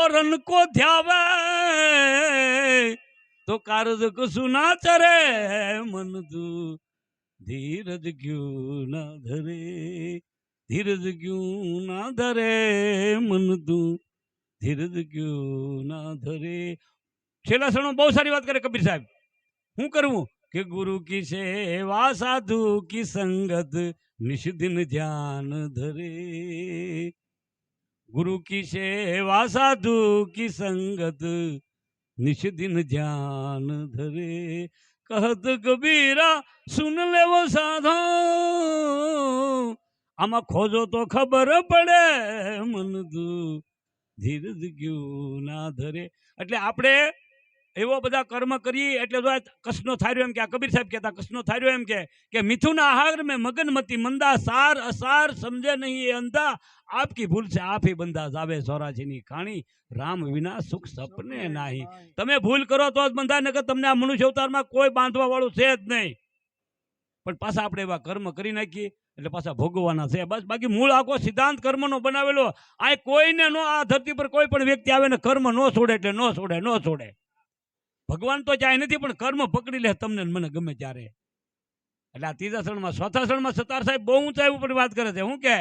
Run को ध्यावे तो कारज कसु ना चरे मन तू धीरज क्यों ना धरे धीरज क्यों ना धरे मन तू धीरज क्यों ना धरे છેલ્લા શરણો બહુ સારી વાત કરે કબીર સાહેબ શું કરવું કે ગુરુ કી સેવા સાધુ કી સંગત નિષદિન ધ્યાન ધરે गुरु की सेवा साधु की संगत निषदिन ध्यान धरे कहत कबीरा सुन ले वो साधो आमा खोजो तो खबर पड़े मन तू धीरज क्यों ना धरे એટલે આપણે એવો બધા કર્મ કરીએ એટલે જો કસનો થાર્યો એમ કે આ કબીર સાહેબ કહેતા કસનો થાર્યો એમ કે મિથુન આહાર में મગનમતી મંદા સાર અસાર સમજે નહીં એ અંધા आपकी भूल से आप ही बंदा जावे सोराजीनी खाणी राम विना सुख सपने नाही તમે ભૂલ કરો તો જ બંધા નકર તમને આ મનુષ્ય અવતારમાં કોઈ બાંધવા વાળું છે જ નહીં પણ પાછા આપણે એવા કર્મ કરી નાખીએ એટલે પાછા ભોગવવાના છે બસ બાકી મૂળ આખો સિદ્ધાંત કર્મનો બનાવેલો આ કોઈને નો આ ધરતી પર કોઈ પણ વ્યક્તિ આવે ને કર્મ નો છોડે એટલે નો છોડે ભગવાન તો ચાહે નથી પણ કર્મ પકડી લે તમને મને ગમે ત્યારે એટલે આ ત્રીજા શરણમાં ચોથા શરણમાં સતાર સાહેબ બહુ ઊંચાઈ ઉપર વાત કરે છે હું કે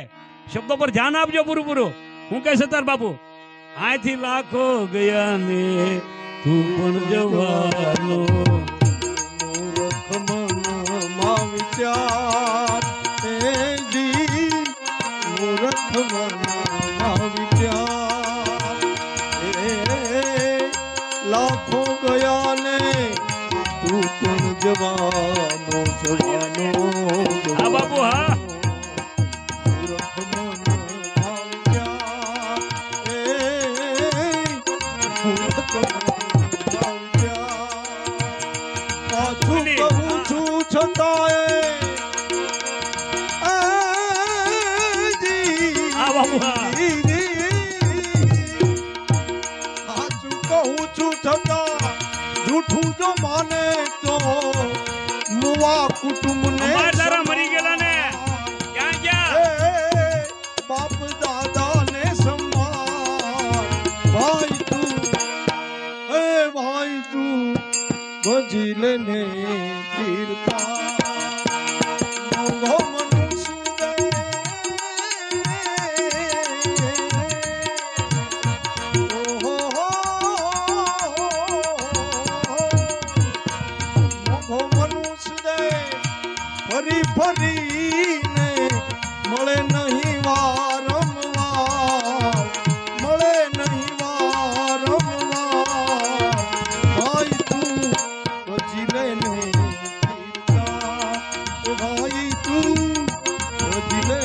શબ્દો પર ધ્યાન આપજો પૂરું હું કહે સતાર બાપુ આથી લાખો ગયા ને તું પણ જવાનો મૂર્ખ મનમાં વિચાર તેજી મૂર્ખ મનમાં વિચાર લાખો ગયા ને તું પણ જવાનો હા બાપુ હા જૂઠું જો માને તો મુવા કુટુંબ ને મરી ગયેલા ને ક્યાં ગયા બાપ દાદા ને સમાન ભાઈ તું ભજી લેને તીરતા ફરીને મળે નહીં વારંવાર ભાઈ તું પછી લે ને ભાઈ તું પછી લે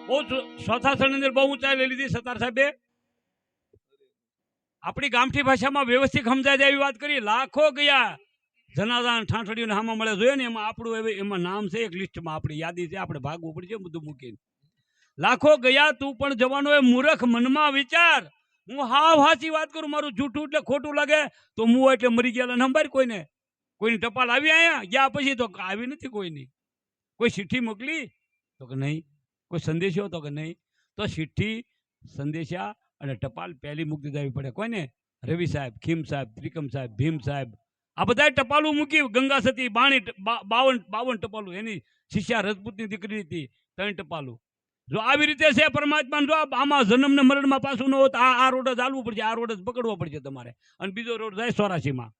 બહુ ચોથા શરણની અંદર બહુ ઊંચાઈ લઈ લીધી સતાર સાહેબે આપણી ગામઠી ભાષામાં વ્યવસ્થિત સમજાય જાય એવી વાત કરી લાખો ગયા જનાદાન ઠાઠડીઓને હામાં મળે જોઈએ ને એમાં આપણું એમાં નામ છે એક લિસ્ટમાં આપણી યાદી છે આપણે ભાગવું પડશે બધું મૂકીને લાખો ગયા તું પણ જવાનો એ મૂર્ખ મનમાં વિચાર હું હાવ હાચી વાત કરું મારું જૂઠું એટલે ખોટું લાગે તો હું એટલે મરી ગયેલા નંબર કોઈની ટપાલ આવી આયા ગયા પછી તો આવી નથી કોઈની કોઈ ચિઠ્ઠી મોકલી તો કે નહીં કોઈ સંદેશો તો કે નહીં તો ચિઠ્ઠી સંદેશા અને ટપાલ પહેલી મૂકી દેવી પડે કોઈને રવિ સાહેબ ખીમ સાહેબ ત્રિકમ સાહેબ ભીમ સાહેબ આ બધા ટપાલું મૂકી ગંગા સતી 52 ટપાલું એની શિષ્યા રજપૂતની દીકરી હતી 3 ટપાલું જો આવી રીતે છે પરમાત્મા જો આમાં જન્મ ને મરણમાં પાછું ન હોત આ રોડ જ ચાલવું પડશે આ રોડ જ પકડવો પડશે તમારે અને બીજો રોડ જાય 84માં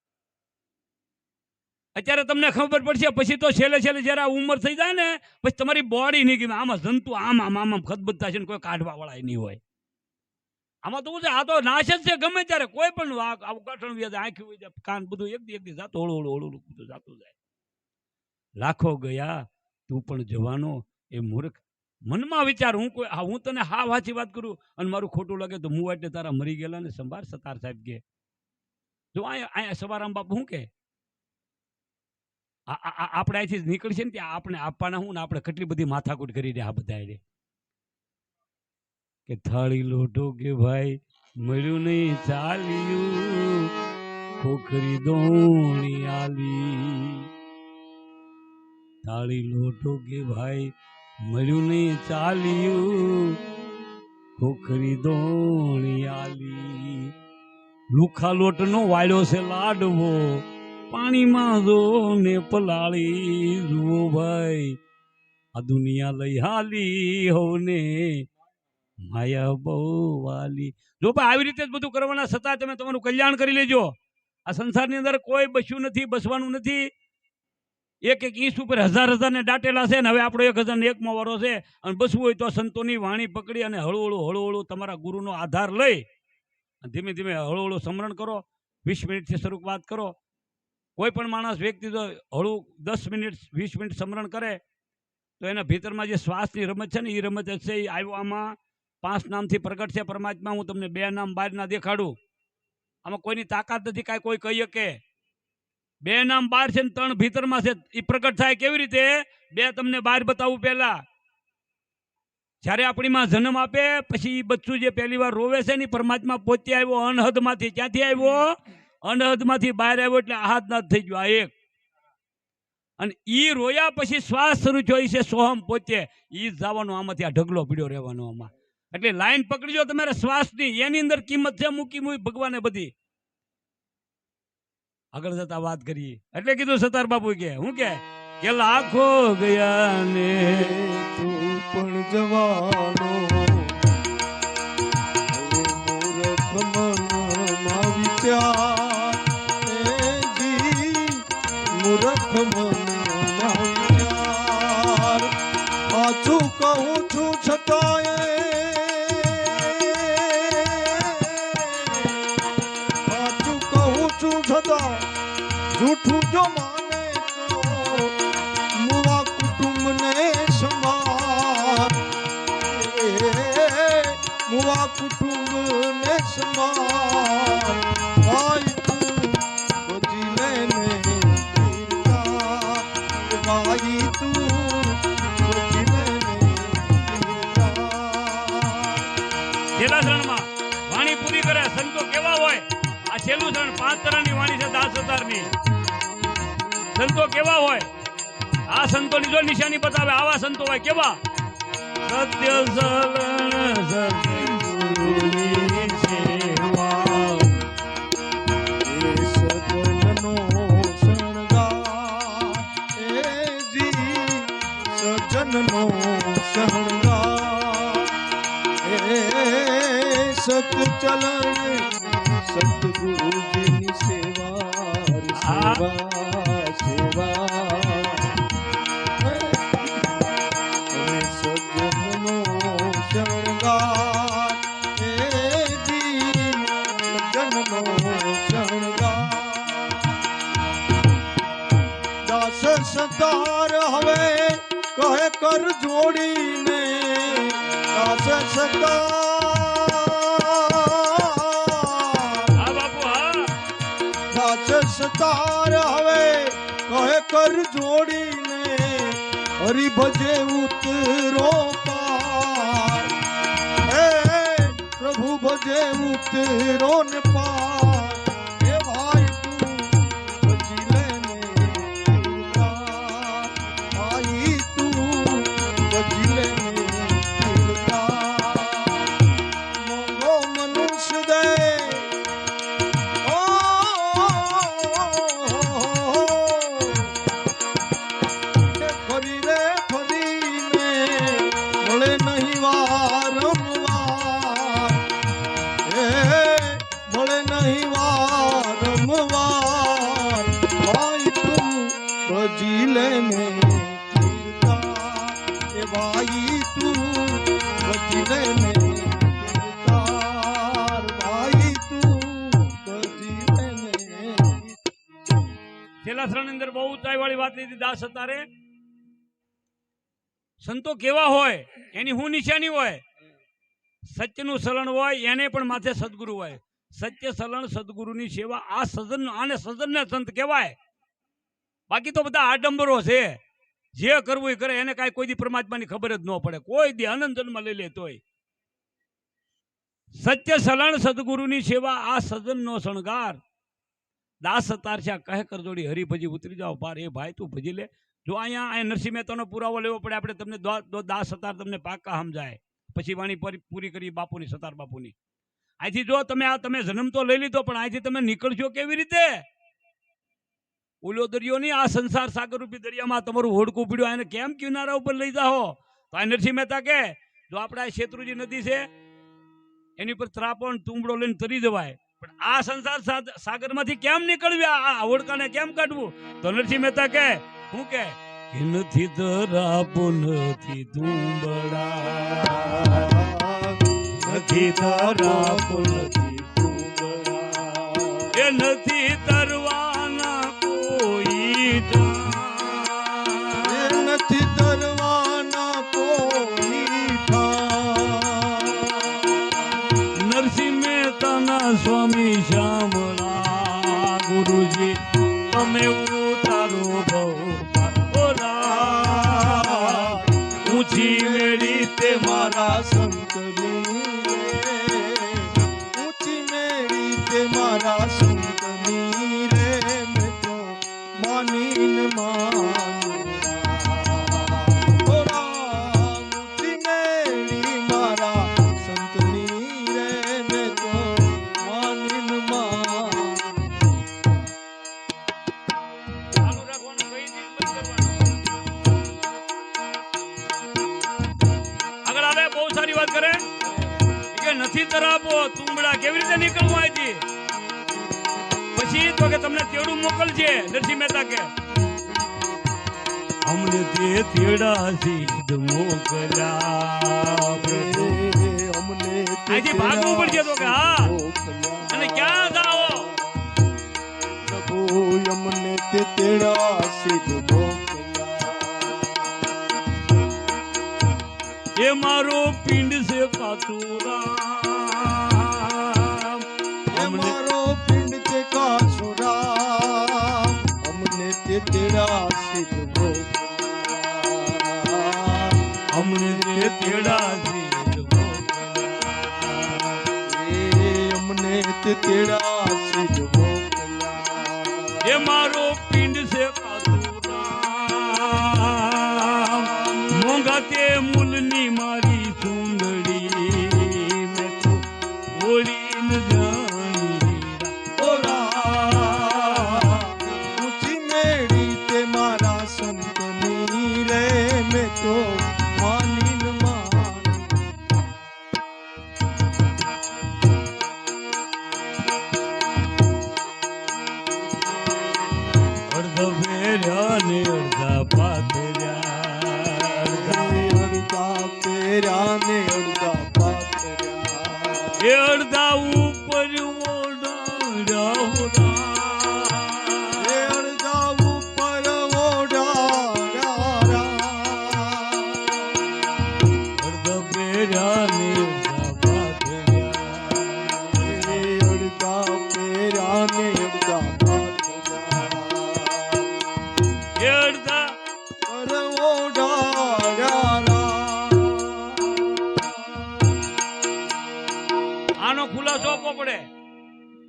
અત્યારે તમને ખબર પડશે પછી તો છેલ્લે જયારે ઉંમર થઈ જાય ને પછી તમારી બોડી નહીં ગમે આમાં જંતુ આમ ખદબદતા છે ને કોઈ કાઢવા વાળા નહીં હોય આમાં તો આ તો નાશ જ છે ગમે ત્યારે કોઈ પણ ગઠણ વ્યાજ આંખી કાન બધું એક દી જાતો હળું બધું જાતું જાય લાખો ગયા તું પણ જવાનો એ મૂર્ખ મનમાં વિચાર હું તને હા વાંચી વાત કરું અને મારું ખોટું લાગે તો હું એટલે તારા મરી ગયેલા ને સંભાળ સતાર સાહેબ કે જો અહીંયા સવારામ બાપુ શું કે આપણે અહીંથી નીકળશે ને ત્યાં આપણે આપવાના હું ને આપણે કેટલી બધી માથાકૂટ કરી રહ્યા બધા રે કે થાળી લોટો કે ભાઈ મળ્યું નહીં ચાલ્યું ખોખરી દોણી આલી થાળી લોટો કે ભાઈ મળ્યું નહીં ચાલ્યું ખોખરી દોણી આલી લુખા લોટનો વાળ્યો છે લાડવો પાણીમાં જો ને પલાળી જુઓ ભાઈ આ દુનિયા લઈ હાલી હોને માયા બહુ વાલી. જો ભાઈ આવી રીતે જ બધું કરવાના છતાં તમે તમારું કલ્યાણ કરી લેજો. આ સંસારની અંદર કોઈ બસ્યું નથી, બસવાનું નથી. એક એક ઈંચ ઉપર હજાર ને દાટેલા છે ને હવે આપણો 1001મો વારો છે અને બસવું હોય તો સંતોની વાણી પકડી અને હળવું તમારા ગુરુનો આધાર લઈ ધીમે ધીમે હળવું સ્મરણ કરો. 20 મિનિટથી શરૂઆત કરો. કોઈ પણ માણસ વ્યક્તિ તો હળવું 10 મિનિટ 20 મિનિટ સ્મરણ કરે તો એના ભીતરમાં જે શ્વાસની રમત છે ને એ રમત છે. એ આવ્યો આમાં 5 નામથી પ્રગટ છે પરમાત્મા. હું તમને 2 નામ 12 ના દેખાડું. આમાં કોઈની તાકાત નથી કાંઈ કોઈ કહી શકે. 2 નામ 12 છે ને 3 ભીતરમાં છે. એ પ્રગટ થાય કેવી રીતે? 2 તમને 12 બતાવું. પહેલા જ્યારે આપણી માં જન્મ આપે પછી એ બચ્ચું જે પહેલી વાર રોવે છે ને પરમાત્મા પોતે આવ્યો અનહદમાંથી. ક્યાંથી આવ્યો? અનહદમાંથી બહાર આવ્યો એટલે આહાદનાદ થઈ ગયો. આ એક. અને ઈ રોયા પછી શ્વાસ શરૂ થયો છે સોહમ પોતે. ઈ જવાનો આમાંથી આ ઢગલો પીડ્યો રહેવાનો આમાં. એટલે લાઈન પકડીજો તમારે શ્વાસની. એની અંદર કિંમત છે મૂકી ભગવાને બધી. આગળ જતા વાત કરીએ. એટલે કીધું સતાર બાપુ કે હું કે લાખો ગયા ને તું પણ જવાનો મૂર્ખ મનમાં વિચાર મૂર્ખ મનમાં વિચાર સાચું કહું છું છતાંય સાચું કહું છું છતાં જૂઠું જો માને તો મુવા કુટુંબને સંભાળ મુવા કુટુંબને સંભાળ ભાઈ તું બચી લેને ભાઈ તું બચી લેને. છેલ્લા શરણમાં વાણી પૂરી કરે. સંતો કેવા હોય? આ છેલ્લું શરણ 5 તરહની વાણી છે 10,000ની. સંતો કેવા હોય? આ સંતોની જો નિશાની બતાવે આવા સંતો હોય. કેવા? સત્ય સલણ સદગુરુની સેવા એ સજનનો શણગાર એ જી સજનનો શણગાર એ સત ચલણ સતગુરુજીની સેવા સેવા અને સજનનો શણગાર એ જી સજનનો શણગાર. દાસ સતાર હવે કહે કર જોડીને દાસ સતાર હવે કહે કર જોડીને હરિ ભજે ઉતરો પાર હે પ્રભુ ભજે ઉતરો ને પાર. હે ભાઈ તું બચી લેને ભાઈ તું બચી લેને મોંઘો મનુષ્ય દે ભજી લેને એ ભાઈ તું ભજી લેને ભાઈ તું ભજી લેને. છેલ્લા શરણ અંદર બહુ ઊંચાઈ વાળી વાત લીધી દાસ સતારે. સંતો કેવા હોય? એની શું નિશાની હોય? સત્યનું સલણ હોય એને પણ માથે સદગુરુ હોય. સત્ય સલણ સદગુરુની સેવા. આ સજન આને સજનને સંત કહેવાય. બાકી તો બધા આડંબરો છે. જે કરવું એ કરે. એને કાંઈ કોઈ દી પરમાત્માની ખબર જ ન પડે. કોઈ દી અનંત જન્મ લઈ લે તોય. સત્ય સલણ સદગુરુની સેવા આ સજનનો શણગાર. દાસ સતાર છે કહે કર જોડી હરી ભજી ઉતરી જાઓ પાર. એ ભાઈ તું ભજી લે. જો અહીંયા નરસિંહ મહેતાનો પુરાવો લેવો પડે આપણે, તમને દાસ સતાર તમને પાકા સમજાય, પછી વાણી પૂરી કરી બાપુની, સતાર બાપુની. અહીંથી જો તમે જન્મ તો લઈ લીધો, પણ અહીંથી તમે નીકળશો કેવી રીતે? ઓલો દરિયો નહીં, આ સંસાર સાગર રૂપી દરિયામાં તમારું હોડકું પીડ્યું, એને કેમ કિનારા ઉપર લઈ જાઓ? તો આ નરસિંહ મહેતા કે જો આપણે આ શેત્રુજી નદી છે એની પર ત્રાપણ તુંબડો લઈને તરી જવાય, પણ આ સંસાર સાગરમાંથી કેમ નીકળવી, આ હોડકાને કેમ કાઢવું? તો નરસિંહ મહેતા કે શું કે નથી તરાપો નથી તુંબડા, નથી તરાપો નથી તુંબડા, એ નથી તરવાના કોઈ ઠામ, નથી તરવાના કોઈ ઠામ. નરસિંહ મહેતાના સ્વામી શ્યામળા ગુરુજી તમે ઉતારો ભોલા, ઊંચી વેળી તે મારા સંતની રે, ઊંચી મેળી તે મારા સંતની રે, મેં તો માનીને માનું. ઓ રામ, ઊંચી મેળી મારા સંતની રે, મેં તો માનીને માનું. ચાલુ રાખવાનું, કઈ નહીં બંધ કરવાનું. આગળ આવે, બહુ સારી વાત કરે કે નથી તરાપો તુંબડા, કેવી રીતે નીકળવું અહીંથી? પછી તો કે તમને તેડું મોકલજે. નરસિંહ મહેતા કે અમને તે તેડા સીધ મોકલ્યા પ્રભુ, અમને અહીંથી ભાગવું પડશે. તો કે હા, અને ક્યાં જાઓ? પ્રભુ અમને તે તેડા સિદ્ધ મોકલ્યા. એ મારો પિંડ છે પાતુરામ, એ મારો પિંડ છે કાસુરામ, અમને તે તેડા સિદ્ધ મોકલ્યા. અમને તે તેડા સીધ મોકલ્યા, એ અમને તે તેડા સિદ્ધ મોકલ્યા. એ મારો પિંડ છે પાતુરામ, મોંઘા તે મૂલની મારી ચૂંદડી, મેં તો ઓળીને જાણી ઓ રામ, ઊંચી મેળી તે મારા સંતની રે, મેં તો માનીને માનું. અડધા ફેર્યા ને અડધા પાથર્યા, અડધા પેર્યા ને અડધા પાથર્યા. એ અડધા ઉપર ઓઢાડ્યા હોરા, એ અડધા ઉપર ઓઢાડ્યા. અડધા ફેર્યા ને અડધા પાથર્યા, એ અડધા પેર્યા ને અડધા પાથર્યા. એ અડધા પર ઓઢાડ્યા. આનો ખુલાસો આપવો પડે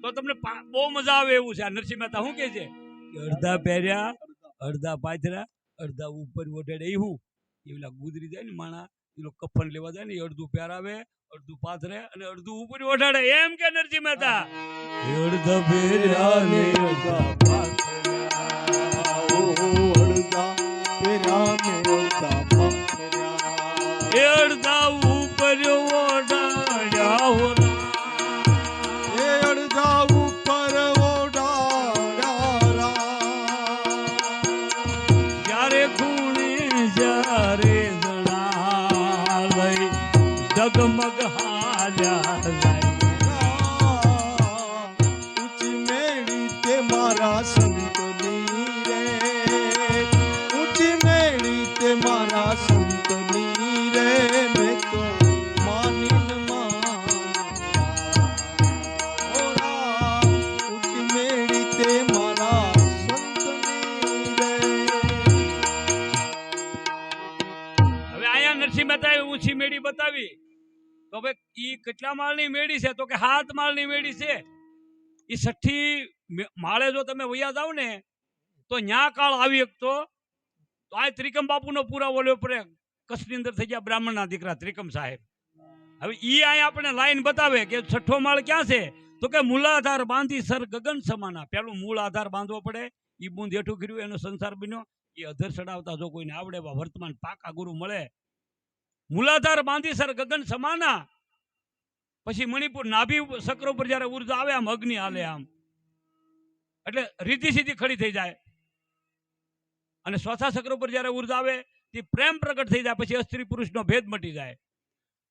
તો તમને બહુ મજા આવે એવું છે. આ નરસિંહ મહેતા શું કહે છે કે અડધા પહેર્યા, અડધા પાથર્યા, અડધા ઉપર ઓઢાડે. એ હું એલા ગુજરી જાય ને માણા, એલો કફન લેવા જાય ને, એ અડધું પહેરાવે, અડધું પાથરે અને અડધું ઉપર ઓઢાડે. એમ કે નરસિંહ મહેતા અડધા પહેર્યા ને અડધા પાથર્યા, અડધા પેર્યા ને અડધા પાથર્યા. એ અડધા ઉપર ઓઢાડ્યા હોરા, એ અડધા ઉપર ઓઢાડ્યા. જ્યારે ખૂણે જ્યારે જણા લઈ ડગમગ હાલ્યા જાય, ઊંચી મેળી તે મારા સંતની રે, ઊંચી મેળી તે મારા સંતની રે, મેં તો માનીને માનું. ઓ રામ, ઊંચી મેળી તે મારા સંતની રે. હવે અહીંયા નરસિંહ મહેતાએ ઊંચી મેળી બતાવી. તો હવે ઈ કેટલા માળની મેળી છે? તો કે 7 માળની મેળી છે. ઈ 6ઠી માળે જો તમે વયા જાવ ને તો ન્યા કાળ આવી શકતો તો આ ત્રિકમ બાપુનો પુરાવો લેવો પડે. કચ્છની અંદર થઈ ગયા બ્રાહ્મણના દીકરા ત્રિકમ સાહેબ. હવે ઈ અહીંયા આપણે લાઈન બતાવે કે છઠ્ઠો માળ ક્યાં છે, તો કે મૂલાધાર બાંધી સર ગગન સમાના. પેલું મૂળ આધાર બાંધવો પડે, ઈ બુંદ હેઠું કર્યું એનો સંસાર બન્યો. એ અધર ચડાવતા જો કોઈને આવડે એવા વર્તમાન પાકા ગુરુ મળે. મૂલાધાર બાંધી સર ગગન સમાના. પછી મણિપુર નાભી સક્ર ઉપર જયારે ઉર્જા આવે આમ અગ્નિ હાલે આમ, એટલે રીતિ સીધી ખડી થઈ જાય. અને ચોથા સક્ર ઉપર જયારે ઉર્જા આવે તે પ્રેમ પ્રગટ થઈ જાય, પછી સ્ત્રી પુરુષનો ભેદ મટી જાય.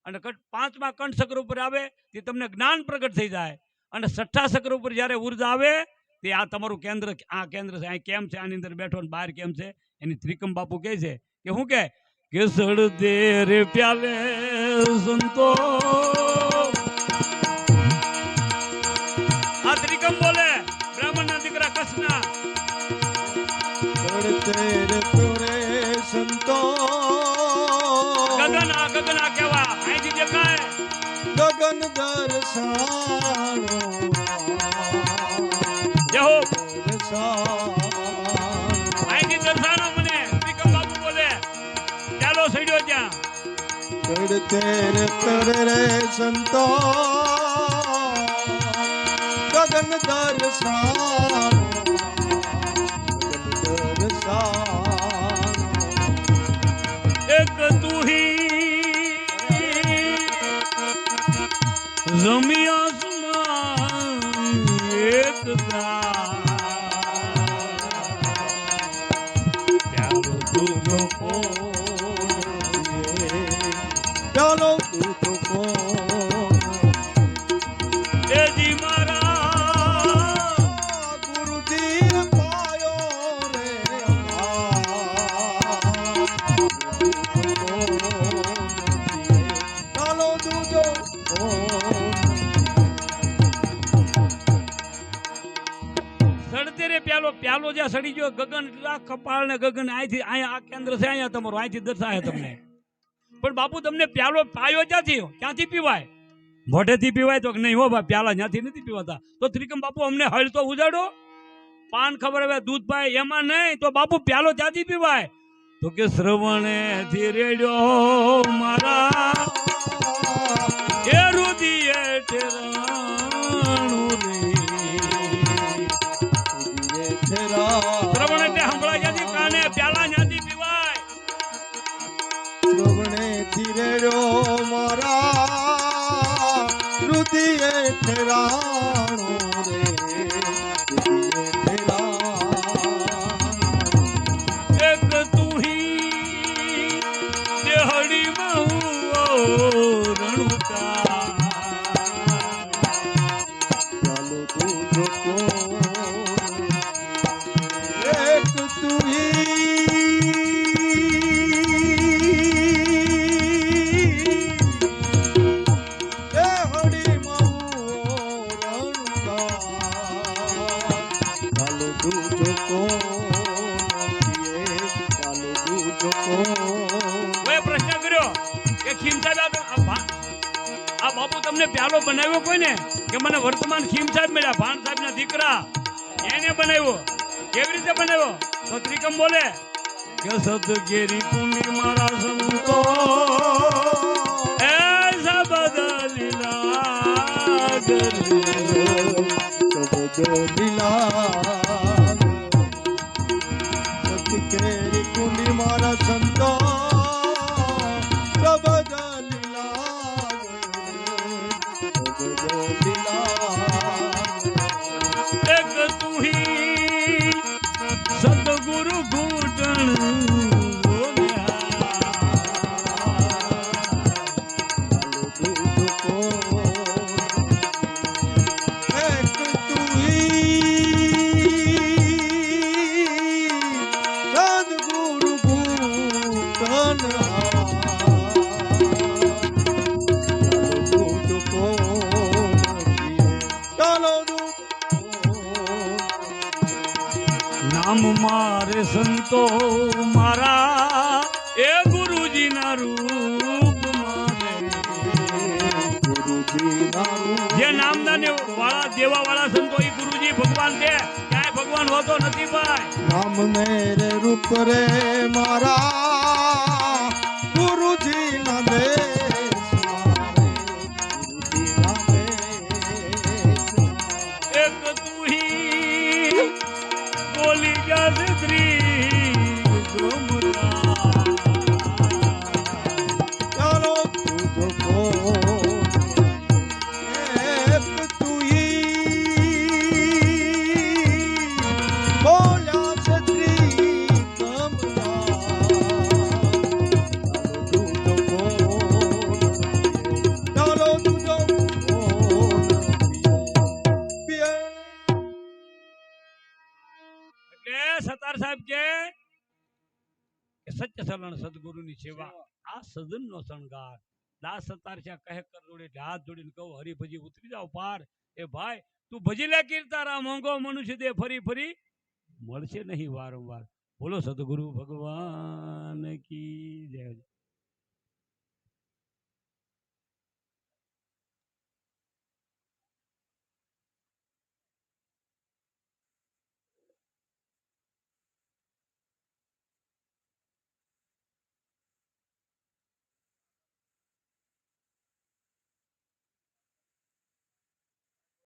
અને પાંચમા કંઠ સક્ર ઉપર આવે તે તમને જ્ઞાન પ્રગટ થઈ જાય. અને છઠ્ઠા સક્ર ઉપર જયારે ઉર્જા આવે તે આ તમારું કેન્દ્ર, આ કેન્દ્ર છે, આ કેમ છે, આની અંદર બેઠો ને બહાર કેમ છે. એની ત્રિકમ બાપુ કહે છે કે શું કે સડતે રે પ્યાલે સંતો. આ ત્રિકમ બોલે બ્રાહ્મણના દીકરા કચ્છના. ચડતે રે પ્યોરે સંતો, ગગન આ કેવા અહીંથી દેખાય ગગન દર્શાનો જય હો. દર્શાનો અહીંથી દર્શાનો મને ત્રિકમ બાપુ બોલે. ચાલો સડ્યો ત્યાં. ચડતે રે પ્યોરે રે સંતો, ગગન દર્શાનો ગગન દર્શાનો. એક તું હી જમી આસમાન એક પ્યારો તુજો ચાલો તું તો કોણ એજી મારા ગુરુજી પાયો રે ચાલો તું તો સડતે રે પ્યાલો. પ્યાલો જ્યાં સડી ગયો ગગન, એટલે આ કપાળ ને ગગન અહીંથી અહીંયા આ કેન્દ્ર છે, અહીંયા તમારું અહીંથી દર્શાય તમને. પણ બાપુ તમને પ્યાલો પાયો ક્યાંથી પીવાય? મોઢેથી પીવાય તો નહીં હો ભાઈ, પ્યાલા ત્યાંથી નથી પીવાતા. તો ત્રિકમ બાપુ અમને હળ તો ઉજાડો. પાન ખબર હવે દૂધ પાય એમાં નહીં, તો બાપુ પ્યાલો ક્યાંથી પીવાય? તો કે શ્રવણે થી રેડ્યો મારા એ રુદિયે ઠેરાણું રે. શ્રવણ એટલે સંભળાય ક્યાંથી? કાને પ્યાલા ક્યાંથી પીવાય? શ્રવણે ધીરેડો મારા રુદિયે ઠેરાણો રે રુદિયે ઠેરાણો. એક તું હી દેહડી મહુ રણુકા. ચાલો તું જો કોણ એક તું કોઈ પ્રશ્ન કર્યો કે ખીમ સાહેબ આ બાપુ તમને પ્યાલો બનાવ્યો કોઈ ને? કે મને વર્તમાન ખીમ સાહેબ મળ્યા, ભાણ સાહેબ ના દીકરા, એને બનાવ્યો. કેવી રીતે બનાવ્યો? તો ત્રિકમ બોલે કે સદગીરી કુંડી મારા સંતો એ બદલી સતકેરી કુંડી મારા સંતો શબદ લીલા એક તું હી સદગુરુ ઘૂંટણ નામ મારે સંતો મારા એ ગુરુજી ના રૂપ મારે. જે નામદાને વાળા દેવા વાળા સંતો એ ગુરુજી ભગવાન છે. ક્યાંય ભગવાન કહેવાનો હોતો નથી ભાઈ. રામ મેરે રૂપ રે મારા ગુરુજી ના દેશ મારે ગુરુજી ના દેશ એક તું હી બોલી જા શ્રી ગુમરા. ચાલો તુજો બોલ એક તુઈ બોલ્યા છત્રી કમલા ચાલો તુજો બોલ એટલે સતાર સાહેબ કે સત્ય સલણ સદગુરુની સેવા આ સદનનો શણગાર. દાસ સતાર છે કહે કર જોડે એટલે હાથ જોડીને કહું હરિભજી ઉતરી જાવ પાર. એ ભાઈ તું ભજી લે કીર્તારા મોંઘો મનુષ્ય દે ફરી ફરી મળશે નહીં વારંવાર. બોલો સદગુરુ ભગવાન કી જય.